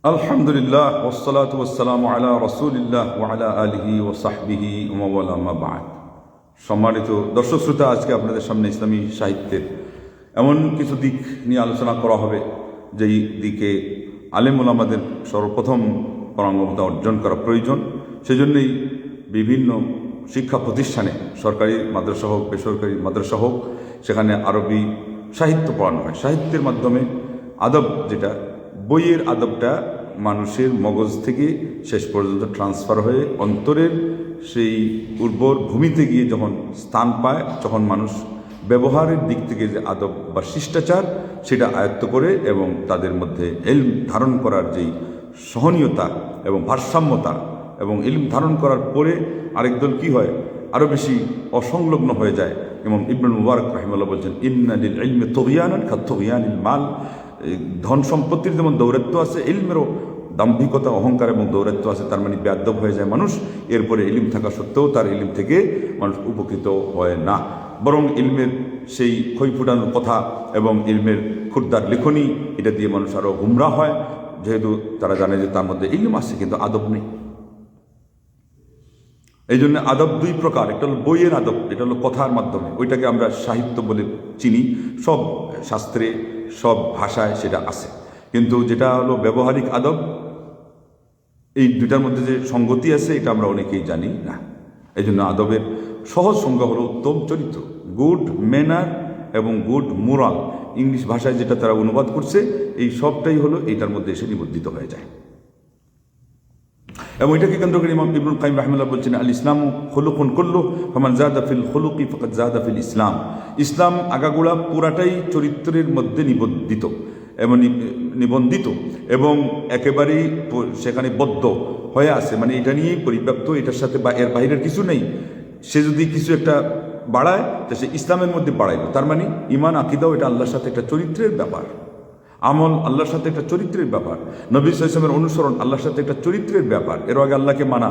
আলহামদুলিল্লাহ ওয়াসসালাতু ওয়াসসালামু আলা রাসূলিল্লাহ ওয়া আলা আলিহি ওয়া সাহবিহি ওয়া ওয়ালা মা বা'দ। সম্মানিত দর্শক শ্রোতা, আজকে আপনাদের সামনে ইসলামী সাহিত্যের এমন কিছু দিক নিয়ে আলোচনা করা হবে যেই দিকে আলেম ওলামাদের সর্বপ্রথম পারঙ্গমতা অর্জন করা প্রয়োজন। সেজন্যই বিভিন্ন শিক্ষা প্রতিষ্ঠানে, সরকারি মাদ্রাসা হোক, বেসরকারি মাদ্রাসা হোক, সেখানে আরবি সাহিত্য পড়ানো হয়। সাহিত্যের মাধ্যমে আদব, যেটা বইয়ের আদবটা মানুষের মগজ থেকে শেষ পর্যন্ত ট্রান্সফার হয়ে অন্তরের সেই উর্বর ভূমিতে গিয়ে যখন স্থান পায়, তখন মানুষ ব্যবহারের দিক থেকে যে আদব বা শিষ্টাচার সেটা আয়ত্ত করে এবং তাদের মধ্যে ইলম ধারণ করার যেই সহনীয়তা এবং ভারসাম্যতা, এবং ইলম ধারণ করার পরে আরেক দল কী হয়, আরও বেশি অসংলগ্ন হয়ে যায়। ইমাম ইবনুল মুবারক রাহিমাহুল্লাহ বলছেন, ইন্না লিল ইলমি তুগয়ানান কাতুগয়ানিল মাল। ধন সম্পত্তির যেমন দৌরাত্ম্য আছে, ইলমেরও দাম্ভিকতা, অহংকার এবং দৌরাত্ম্য আছে। তার মানে বেয়াদব হয়ে যায় মানুষ। এরপরে ইলম থাকা সত্ত্বেও তার ইলম থেকে মানুষ উপকৃত হয় না, বরং ইলমের সেই খই ফুটানোর কথা এবং ইলমের ক্ষুদ্দার লেখনী, এটা দিয়ে মানুষ আরও গুমরা হয়, যেহেতু তারা জানে যে তার মধ্যে ইলম আছে কিন্তু আদব নেই। এই জন্য আদব দুই প্রকার, একটা হলো বইয়ের আদব, এটা হলো কথার মাধ্যমে, ওইটাকে আমরা সাহিত্য বলে চিনি। সব শাস্ত্রে, সব ভাষায় সেটা আছে। কিন্তু যেটা হলো ব্যবহারিক আদব, এই দুটার মধ্যে যে সঙ্গতি আছে এটা আমরা অনেকেই জানি না। এই জন্য আদবের সহজ সংজ্ঞা হলো উত্তম চরিত্র, গুড ম্যানার এবং গুড মোরাল। ইংলিশ ভাষায় যেটা তারা অনুবাদ করছে, এই সবটাই হলো এইটার মধ্যে এসে নিবদ্ধিত হয়ে যায়। এবং এটাকে কেন্দ্র করে ইমাম ইবনুল কাইয়িম রাহিমাহুল্লাহ বলছেন, আল ইসলামু খুলুকুন কুল্লু ফামান জাদা ফিল খুলুকি ফাকাদ জাদা ফিল ইসলাম। ইসলাম আগাগোড়া পুরাটাই চরিত্রের মধ্যে নিবন্ধিত এবং একেবারেই সেখানে বদ্ধ হয়ে আছে। মানে এটা নিয়েই পরিব্যাপ্ত, এটার সাথে বা এর বাইরের কিছু নেই। সে যদি কিছু একটা বাড়ায়, তা সে ইসলামের মধ্যে বাড়াইল। তার মানে ইমান আকিদাও এটা আল্লাহর সাথে একটা চরিত্রের ব্যাপার, আমল আল্লাহর সাথে একটা চরিত্রের ব্যাপার, নবী সাল্লাল্লাহু আলাইহি ওয়াসাল্লামের অনুসরণ আল্লাহর সাথে একটা চরিত্রের ব্যাপার, এর আগে আল্লাহকে মানা,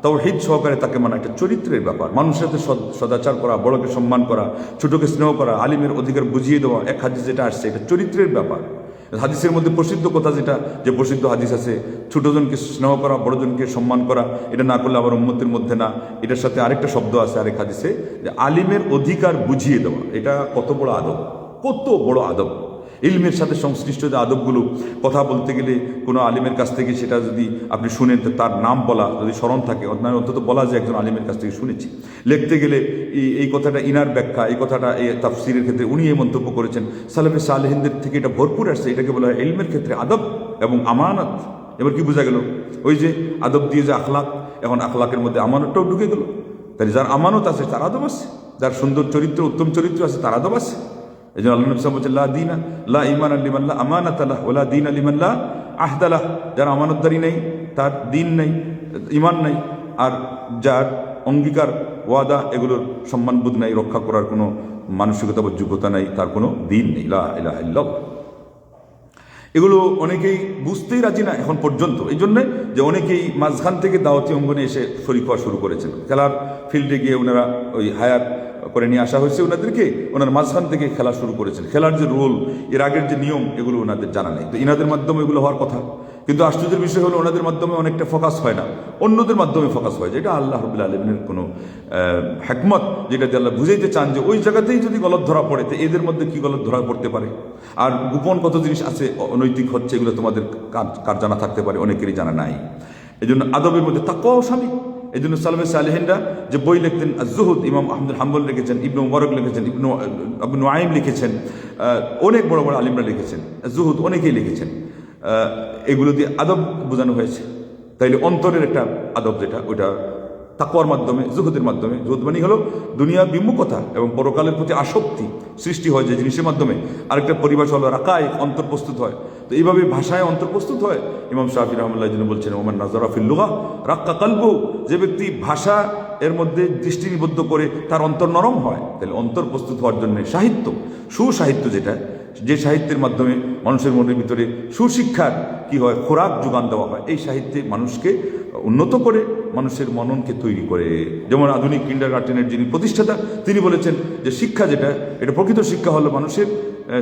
তাওহীদ সহকারে তাকে মানা একটা চরিত্রের ব্যাপার। মানুষের সাথে সদাচার করা, বড়কে সম্মান করা, ছোটকে স্নেহ করা, আলিমের অধিকার বুঝিয়ে দেওয়া, এক হাদিস যেটা আসছে এটা চরিত্রের ব্যাপার। হাদিসের মধ্যে প্রসিদ্ধ কথা যেটা, যে প্রসিদ্ধ হাদিস আছে, ছোটজনকে স্নেহ করা, বড়জনকে সম্মান করা, এটা না করলে আবার উম্মতের মধ্যে না। এটার সাথে আরেকটা শব্দ আছে আরেক হাদিসে, যে আলিমের অধিকার বুঝিয়ে দেওয়া। এটা কত বড় আদব, কত বড় আদব! ইলমের সাথে সংশ্লিষ্ট যে আদবগুলো, কথা বলতে গেলে কোনো আলিমের কাছ থেকে সেটা যদি আপনি শুনেন, তার নাম বলা যদি স্মরণ থাকে, অন্তত বলা যে একজন আলিমের কাছ থেকে শুনেছি। লিখতে গেলে এই কথাটা ইনার ব্যাখ্যা, এই কথাটা এই তাফসিরের ক্ষেত্রে উনি এই মন্তব্য করেছেন, সালেফে সালেহিনদের থেকে এটা ভরপুর আসছে। এটাকে বলা হয় ইলমের ক্ষেত্রে আদব এবং আমানত। এবার কি বোঝা গেল? ওই যে আদব দিয়ে যে আখলাক, এখন আখলাকের মধ্যে আমানতটাও ঢুকে গেল। তাই যার আমানত আছে তার আদব আছে, যার সুন্দর চরিত্র, উত্তম চরিত্র আছে তার আদব আছে। এই জন্য আল্লাহ নবী সাল্লাল্লাহু আলাইহি ওয়াসাল্লাম বলছেন, লা দীনা লা ঈমানা লিমান লা আমানাতা লাহু ওয়া লা দীনা লিমান লা আহদা লাহু। যার আমানতদারি নেই তার দিন নেই, ঈমান নেই। আর যার অঙ্গীকার, ওয়াদা, এগুলোর সম্মানবোধ নাই, রক্ষা করার কোনো মানসিকতা বা যোগ্যতা নাই, তার কোনো দিন নেই। লা ইলাহা ইল্লাল্লাহ। এগুলো অনেকেই বুঝতেই রাজি না এখন পর্যন্ত। এই জন্যে যে অনেকেই মাঝখান থেকে দাওয়াতি অঙ্গনে এসে শরীক হওয়া শুরু করেছেন। খেলার ফিল্ডে গিয়ে ওনারা ওই হায়ার করে নিয়ে আসা হয়েছে ওনাদেরকে, ওনার মাঝখান থেকে খেলা শুরু করেছেন। খেলার যে রোল, এর আগের যে নিয়ম, এগুলো ওনাদের জানা নেই। তো ইনাদের মাধ্যমে এগুলো হওয়ার কথা, কিন্তু আশ্চর্যের বিষয় হলো ওনাদের মাধ্যমে অনেকটা ফোকাস হয় না, অন্যদের মাধ্যমে ফোকাস হয়। যেটা আল্লাহ রাব্বুল আলামিনের কোনো হিকমত, যেটা দিয়ে আল্লাহ বুঝাইতে চান যে ওই জায়গাতেই যদি গলত ধরা পড়ে, তো এদের মধ্যে কি গলত ধরা পড়তে পারে। আর গোপন কত জিনিস আছে, অনৈতিক হচ্ছে, এগুলো তোমাদের কার জানা থাকতে পারে, অনেকেরই জানা নাই। এই জন্য আদবের মধ্যে তাকওয়াও শামিল। এই জন্য সালেফে সালেহিনরা যে বই লিখতেন, আজ-জুহুদ, ইমাম আহমদ হাম্বল লিখেছেন, ইবনে মুবারক লিখেছেন, আবু নুআইম লিখেছেন, অনেক বড় বড় আলিমরা লিখেছেন, জুহুদ অনেকেই লিখেছেন। এগুলো দিয়ে আদব বোঝানো হয়েছে। তাইলে অন্তরের একটা আদব, যেটা ওইটা তাকওয়ার মাধ্যমে, জুহুদের মাধ্যমে। জুহুদ মানে হলো দুনিয়া বিমুখতা এবং পরকালের প্রতি আসক্তি সৃষ্টি হয় যে জিনিসের মাধ্যমে। আরেকটা পরিভাষা হলো রাকায়েক, অন্তর প্রস্তুত হয়। তো এইভাবে ভাষায় অন্তর প্রস্তুত হয়। ইমাম শাফি রাহমাতুল্লাহ জন্য বলছেন, ওমান নাযারা ফিল লুগা রাক্কা কালবু। যে ব্যক্তি ভাষা এর মধ্যে দৃষ্টি নিবদ্ধ করে, তার অন্তর নরম হয়। তাহলে অন্তর প্রস্তুত হওয়ার জন্য সাহিত্য, সুসাহিত্য, যেটা যে সাহিত্যের মাধ্যমে মানুষের মনের ভিতরে সুশিক্ষার কি হয়, খোরাক যোগান দেওয়া হয়, এই সাহিত্যে মানুষকে উন্নত করে, মানুষের মননকে তৈরি করে। যেমন আধুনিক কিন্ডারগার্টেনের যিনি প্রতিষ্ঠাতা, তিনি বলেছেন যে শিক্ষা যেটা, এটা প্রকৃত শিক্ষা হলো মানুষের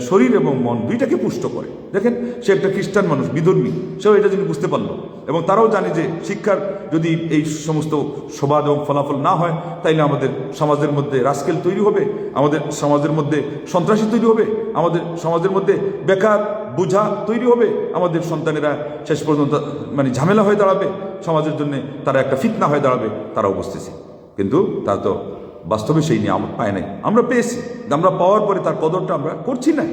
শরীর এবং মন দুইটাকে পুষ্ট করে। দেখেন, সে একটা খ্রিস্টান মানুষ, বিধর্মী, সেও এটা যিনি বুঝতে পারলো, এবং তারাও জানে যে শিক্ষার যদি এই সমস্ত সবাদ এবং ফলাফল না হয়, তাইলে আমাদের সমাজের মধ্যে রাস্কেল তৈরি হবে, আমাদের সমাজের মধ্যে সন্ত্রাসী তৈরি হবে, আমাদের সমাজের মধ্যে বেকার বোঝা তৈরি হবে, আমাদের সন্তানেরা শেষ পর্যন্ত মানে ঝামেলা হয়ে দাঁড়াবে, সমাজের জন্য তারা একটা ফিতনা হয়ে দাঁড়াবে, তারাও বুঝতেছে। কিন্তু তারা তো বাস্তবে সেই নিয়ামত পায় নাই, আমরা পেয়েছি, আমরা পাওয়ার পরে তার কদরটা আমরা করছি না।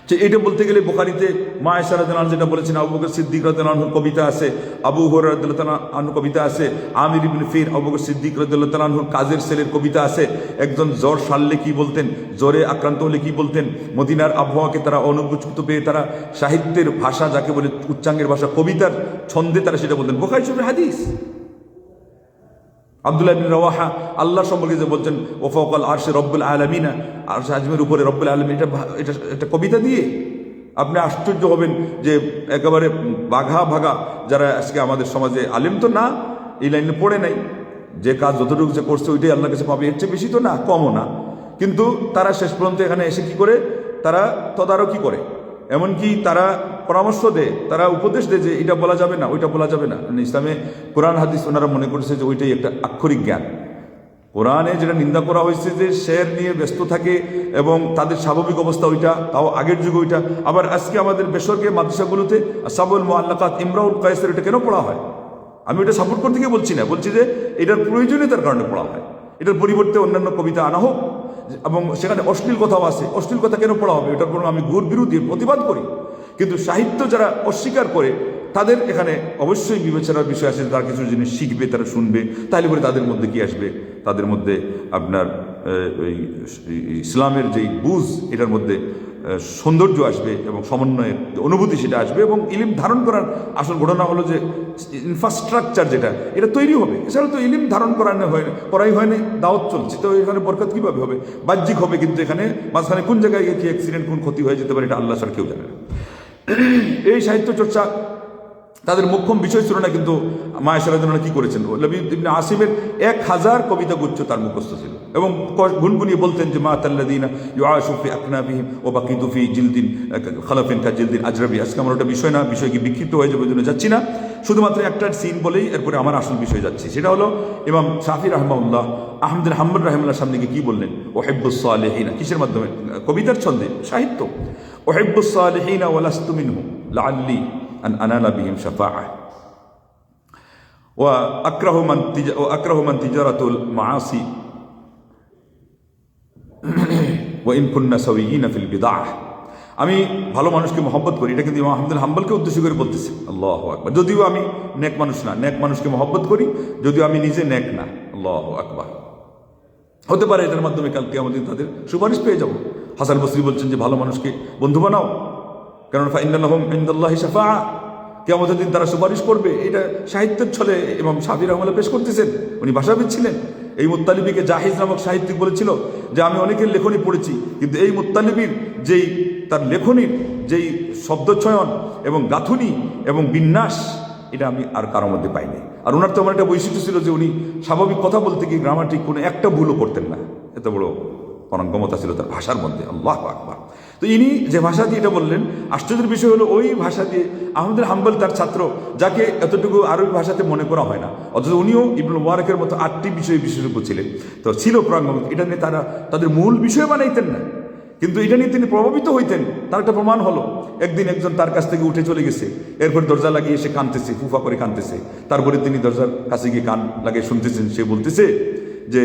যে এটা বলতে গেলে বুখারীতে মা আয়েশা রাদিয়াল্লাহু আনহা যেটা বলেছেন, আবু বকর সিদ্দিক রাদিয়াল্লাহু আনহুর কবিতা আছে, আবু হুরায়রা রাদিয়াল্লাহু আনহুর কবিতা আছে, আমির ইবনে ফির আবু বকর সিদ্দিক রাদিয়াল্লাহু আনহুর কাজের ছেলের কবিতা আছে। একজন জ্বর সারলে কি বলতেন, জ্বরে আক্রান্ত হলে কি বলতেন, মদিনার আবহাওয়াকে তারা অনুভূত পেয়ে তারা সাহিত্যের ভাষা যাকে বলে উচ্চাঙ্গের ভাষা, কবিতার ছন্দে তারা সেটা বলতেন। বুখারী শরীফের হাদিস। আব্দুল্লাহ ইবনে রাওয়াহা আল্লাহ সম্পর্কে যে বলছেন, ও ফাওকাল আরশে রব্বুল আলামিন, আরশে আজমের উপরে রব্বুল আলামিন, এটা কবিতা দিয়ে আপনি আশ্চর্য হবেন যে একেবারে বাঘা ভাগা যারা আজকে আমাদের সমাজে আলেম তো না, এই লাইনে পড়ে নাই, যে কাজ যতটুকু যে করছে ওইটাই আল্লাহর কাছে পাবে, এর চেয়ে বেশি তো না, কমও না, কিন্তু তারা শেষ পর্যন্ত এখানে এসে কি করে, তারা তদারকি করে, এমনকি তারা পরামর্শ দেয়, তারা উপদেশ দেয় যে এটা বলা যাবে না, ওইটা বলা যাবে না। ইসলামে কোরআন হাদিস ওনারা মনে করেছে যে ওইটাই একটা আক্ষরিক জ্ঞান। কোরআনে যেটা নিন্দা করা হয়েছে যে শের নিয়ে ব্যস্ত থাকে এবং তাদের স্বাভাবিক অবস্থা ওইটা, তাও আগের যুগে ওইটা। আবার আজকে আমাদের বেসরকারি মাদ্রাসাগুলোতে সাবুল মুআল্লাকাত, ইমরাউল কায়েসের এটা কেন পড়া হয়? আমি ওটা সাপোর্ট করতে গিয়ে বলছি না, বলছি যে এটার প্রয়োজনীয়তার কারণে পড়া হয়। এটার পরিবর্তে অন্যান্য কবিতা আনা হোক, এবং সেখানে অশ্লীল কথাও আছে, অশ্লীল কথা কেন পড়া হবে? এটার কোনো আমি ঘোর বিরোধী, প্রতিবাদ করি। কিন্তু সাহিত্য যারা অস্বীকার করে তাদের এখানে অবশ্যই বিবেচনার বিষয় আছে, তারা কিছু জিনিস শিখবে, তারা শুনবে, তাহলে পরে তাদের মধ্যে কি আসবে, তাদের মধ্যে আপনার ইসলামের যেই বুঝ, এটার মধ্যে সৌন্দর্য আসবে এবং সমন্বয়ের অনুভূতি সেটা আসবে, এবং ইলিম ধারণ করার আসল ঘটনা হলো যে ইনফ্রাস্ট্রাকচার যেটা এটা তৈরি হবে। এছাড়া তো ইলিম ধারণ করাই হয়নি, দাওয়াত চলছে, তো এখানে বরকত কীভাবে হবে? বাহ্যিক হবে, কিন্তু এখানে মাঝখানে কোন জায়গায় কি অ্যাক্সিডেন্ট, কোন ক্ষতি হয়ে যেতে পারে, এটা আল্লাহ ছাড়া কেউ জানে না। এই সাহিত্য চর্চা তাদের মুখ্যম বিষয় ছিল না, কিন্তু মা আয়েশা রাদিয়াল্লাহু আনহা কি করেছেন, লবিদ ইবনে আসিমের 1000 কবিতা গুচ্ছ তার মুখস্থ ছিল, এবং গুনগুনিয়ে বলতেন যে মা তাল্লাযিনা ইউআশু ফি আকনাবিহিম ওয়া বাকিতু ফি জিলদিন খালাফিন কা জিলদিন আজরাবি। আজকে আমার ওটা বিষয় না, বিষয় কি বিক্ষিপ্ত হয়ে যাবে, জন্য যাচ্ছি না, শুধুমাত্র একটা সিন বলেই এরপরে আমার আসল বিষয় যাচ্ছি। সেটা হলো ইমাম শাফি রাহমাহুল্লাহ আহমদ বিন হাম্বল রাহিমাহুল্লাহর সামনে গিয়ে কি বললেন, ওহিব্বুস সালিহিনা, কিসের মাধ্যমে? কবিতার ছন্দে, সাহিত্য। ওহিব্বুস সালিহিনা ওয়া লাস্তু মিনহুম লাআল্লি আন আনালা বিহিম শাফাআহ ওয়া আকরাহু মান তিজারাতুল মাআসি ওয়া ইন কুন্না সাওয়িয়িনা ফিল বিদআহ। আমি ভালো মানুষকে মহব্বত করি, এটা কিন্তু ইমাম আহমদ বিন হাম্বলকে উদ্দেশ্য করে বলতেছি। আল্লাহু আকবার। যদিও আমি নেক মানুষ না, নেক মানুষকে মহব্বত করি, যদিও আমি নিজে নেক না। আল্লাহু আকবার। হতে পারে এটার মাধ্যমে কাল কিয়ামতের দিন তাদের সুপারিশ পেয়ে যাব। হাসান বসরি বলছেন যে ভালো মানুষকে বন্ধু বানাও, কারণ ফাইন্না লাহুম ইনদাল্লাহি শাফাআহ, কিয়ামতের দিন তারা সুপারিশ করবে। এটা সাহিত্যের ছলে ইমাম শাফি রাহমাহুল্লাহ পেশ করতেছেন, উনি ভাষাবিদ ছিলেন। এই মুত্তালিবিকে জাহিজ নামক সাহিত্যিক বলেছিল যে আমি অনেকের লেখনী পড়েছি, কিন্তু এই মুত্তালিবির যেই তার লেখনীর যেই শব্দচয়ন এবং গাঁথুনি এবং বিন্যাস, এটা আমি আর কারোর মধ্যে পাইনি। আর ওনার তো আমার একটা বৈশিষ্ট্য ছিল যে উনি স্বাভাবিক কথা বলতে গিয়ে গ্রামাটিক কোনো একটা ভুলও করতেন না, এত বড় অনঙ্গমতা ছিল তার ভাষার মধ্যে। আল্লাহু আকবার। তো ইনি যে ভাষা দিয়ে এটা বললেন, আশ্চর্যের বিষয় হলো ওই ভাষা দিয়ে আহমদ বিন হাম্বল তার ছাত্র, যাকে এতটুকু আরবি ভাষাতে মনে করা হয় না, অথচ উনিও ইবনুল মুবারকের মতো 8টি বিষয়ে বিশেষজ্ঞ ছিলেন, তো ছিল প্রাঙ্গণ। এটা নিয়ে তারা তাদের মূল বিষয় বানাইতেন না, কিন্তু এটা নিয়ে তিনি প্রভাবিত হইতেন। তার একটা প্রমাণ হলো, একদিন একজন তার কাছ থেকে উঠে চলে গেছে, এরপর দরজা লাগিয়ে এসে কাঁদতেছে, ফুফা করে কাঁদতেছে। তারপরে তিনি দরজার কাছে গিয়ে কান লাগিয়ে শুনতেছেন, সে বলতেছে যে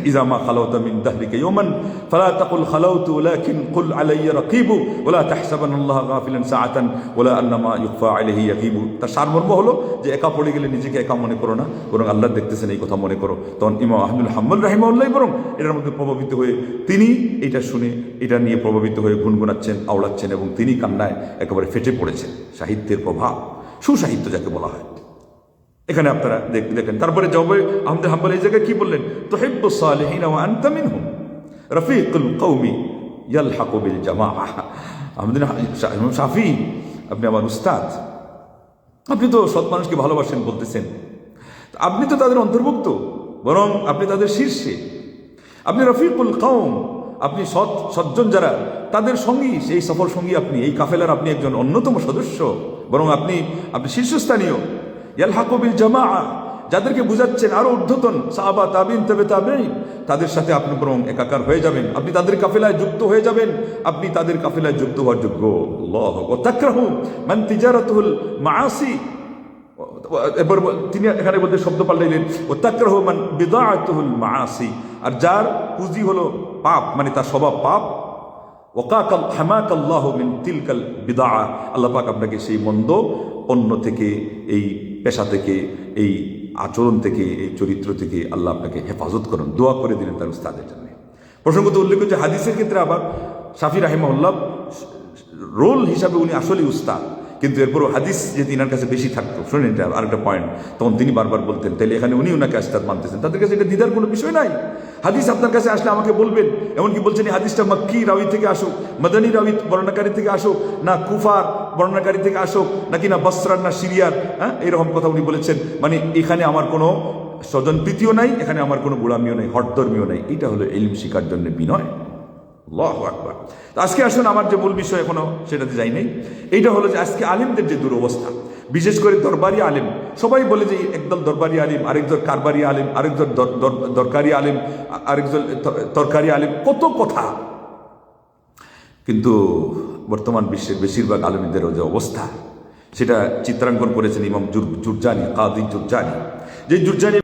ইযা মা খালাউতা মিন দাহরিকা ইয়াওমান ফালা তাকুল খালাউতু ওয়ালাকিন কুল আলাইয়া রাকিবু ওয়ালা তাহসাবানাল্লাহা গাফিলান সাআতান ওয়ালা আন্নামা ইউখফা আলাইহি ইয়াকিবু। তার সারমর্ম হলো যে একা পড়ে গেলে নিজেকে একা মনে করো না, বরং আল্লাহ দেখতেছেন এই কথা মনে করো। তখন ইমাম আহমদ বিন হাম্বল রাহিমাহুল্লাহ বরং এটার মধ্যে প্রভাবিত হয়ে তিনি এটা শুনে এটা নিয়ে প্রভাবিত হয়ে গুনগুনাচ্ছেন, আওড়াচ্ছেন, এবং তিনি কান্নায় একেবারে ফেটে পড়েছেন। সাহিত্যের প্রভাব, সুসাহিত্য যাকে বলা হয়, এখানে আপনারা দেখেন। তারপরে জবাবে আহমদ বিন হাম্বল এই জায়গায় কি বললেন, তুহিব্বুস সালিহিনা ওয়া আনতা মিনহুম রাফিকুল কওমি ইয়ালহাকু বিল জামাআহ। ইমাম শাফি, আপনি আমার উস্তাদ, আপনি তো সৎ মানুষকে ভালোবাসেন বলতেছেন, আপনি তো তাদের অন্তর্ভুক্ত, বরং আপনি তাদের শীর্ষে, আপনি রফিকুল কওম, আপনি সজ্জন যারা তাদের সঙ্গী, সেই সফর সঙ্গী আপনি, এই কাফেলার আপনি একজন অন্যতম সদস্য, বরং আপনি শীর্ষস্থানীয়। ইয়ালহাকু বিল জামাআ, যাদেরকে বুঝাচ্ছেন আরো ঊর্ধ্বতন সাহাবা তাবিন তবে তাবেঈন, তাদের সাথে আপনি বরং একাকার হয়ে যাবেন, আপনি তাদের কাফেলায় যুক্ত হয়ে যাবেন, আপনি তাদের কাফেলায় যুক্ত হওয়ার যোগ্য। আল্লাহ ওয়া তাকরাহু মান তিজারাতুল মাআসি, এবার তিনি এখানে বলতে শব্দ পাল্টাইলেন ও তাকরাহু মান বিদাআতুল মাআসি, আর যার পুঁজি হলো পাপ, মানে তার স্বভাব পাপ। ওয়াকাকাল হামাকাল্লাহু মিন তিলকাল বিদআ, আল্লাহ পাক আপনাকে সেই মন্দ অন্য থেকে, এই পেশা থেকে, এই আচরণ থেকে, এই চরিত্র থেকে আল্লাহ আপনাকে হেফাজত করুন। দোয়া করে দিলেন তার উস্তাদের জন্য। প্রসঙ্গত উল্লেখ যে হাদিসের ক্ষেত্রে আবার শাফি রাহিমাহুল্লাহ রোল হিসাবে উনি আসলেই উস্তাদ, কিন্তু এরপরও হাদিস যেহেতু ইনার কাছে বেশি থাকতো, শুনেন এটা আরেকটা পয়েন্ট, তখন তিনি বারবার বলতেন, তাহলে এখানে উনি ওনাকে উস্তাদ মানতেছেন, তাদের কাছে এটা দ্বিধার কোনো বিষয় নাই। হাদিস আপনার কাছে আসলে আমাকে বলবেন, এমনকি বলছেন এই হাদিসটা মক্কি রাউি থেকে আসুক, মদনী রাউি বর্ণনাকারী থেকে আসুক, না কুফার বর্ণনাকারী থেকে আসুক, নাকি না বসরার, না সিরিয়ার, হ্যাঁ, এরকম কথা উনি বলেছেন। মানে এখানে আমার কোনো স্বজনপ্রীতিও নাই, এখানে আমার কোনো গোলামিও নাই, হটধর্মীয় নাই। এটা হলো ইলম শিকার জন্য বিনয়। আল্লাহু আকবার। আজকে আসুন, আমার যে মূল বিষয় এখনো সেটাতে যাই নাই, এইটা হলো যে আজকে আলিমদের যে দুরবস্থা, বিশেষ করে দরবারি আলিম। সবাই বলে যে একদল দরবারি আলিম, আরেকজন কারবারি আলিম, আরেকজন দরকারি আলিম, আরেকজন তরকারি আলিম, কত কথা। কিন্তু বর্তমান বিশ্বের বেশিরভাগ আলিমদেরও যে অবস্থা, সেটা চিত্রাঙ্কন করেছেন ইমাম জুরজানি, কাদি জুরজানি। যে জুরজানি